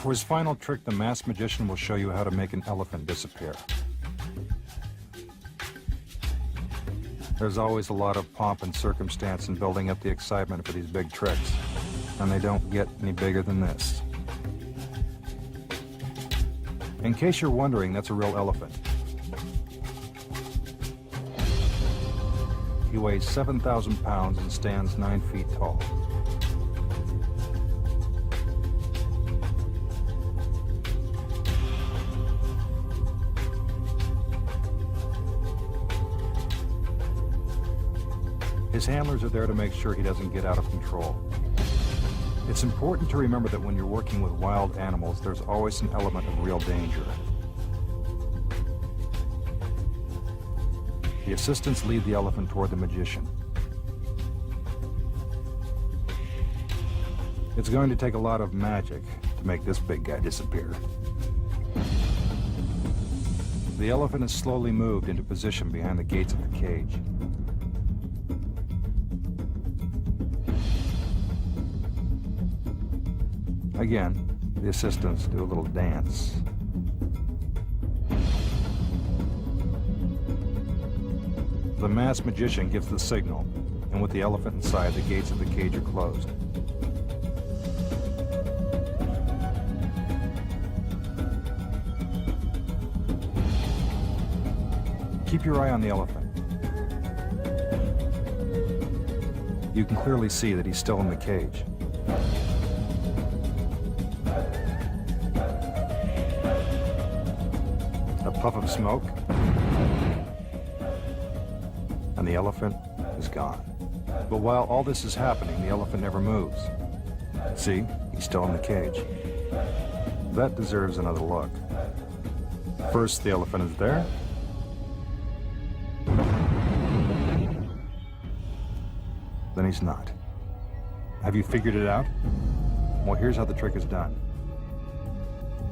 For his final trick, the masked magician will show you how to make an elephant disappear. There's always a lot of pomp and circumstance in building up the excitement for these big tricks, and they don't get any bigger than this. In case you're wondering, that's a real elephant. He weighs 7,000 pounds and stands 9 feet tall. His handlers are there to make sure he doesn't get out of control. It's important to remember that when you're working with wild animals, there's always an element of real danger. The assistants lead the elephant toward the magician. It's going to take a lot of magic to make this big guy disappear. The elephant is slowly moved into position behind the gates of the cage. Again, the assistants do a little dance. The masked magician gives the signal, and with the elephant inside, the gates of the cage are closed. Keep your eye on the elephant. You can clearly see that he's still in the cage. A puff of smoke, and the elephant is gone. But while all this is happening, the elephant never moves. See, he's still in the cage. That deserves another look. First, the elephant is there. Then he's not. Have you figured it out? Well, here's how the trick is done.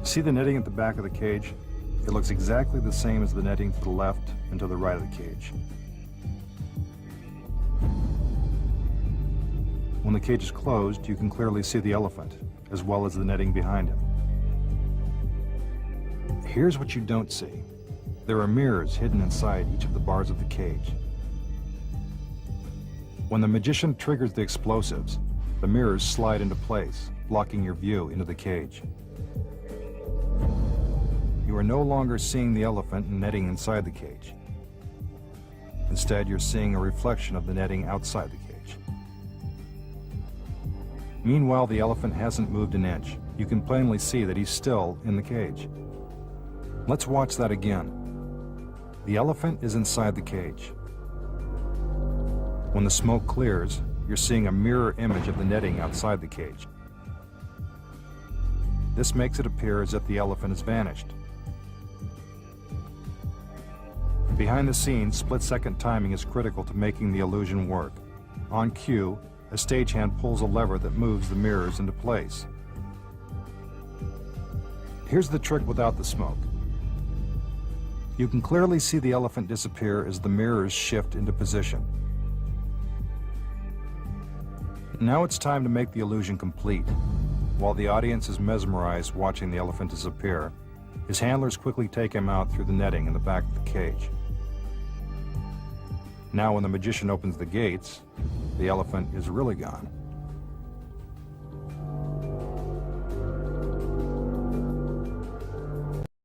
See the netting at the back of the cage? It looks exactly the same as the netting to the left and to the right of the cage. When the cage is closed, you can clearly see the elephant, as well as the netting behind him. Here's what you don't see. There are mirrors hidden inside each of the bars of the cage. When the magician triggers the explosives, the mirrors slide into place, blocking your view into the cage. You are no longer seeing the elephant and netting inside the cage. Instead, you're seeing a reflection of the netting outside the cage. Meanwhile, the elephant hasn't moved an inch. You can plainly see that he's still in the cage. Let's watch that again. The elephant is inside the cage. When the smoke clears, you're seeing a mirror image of the netting outside the cage. This makes it appear as if the elephant has vanished. Behind the scenes, split-second timing is critical to making the illusion work. On cue, a stagehand pulls a lever that moves the mirrors into place. Here's the trick without the smoke. You can clearly see the elephant disappear as the mirrors shift into position. Now it's time to make the illusion complete. While the audience is mesmerized watching the elephant disappear, his handlers quickly take him out through the netting in the back of the cage. Now when the magician opens the gates, the elephant is really gone.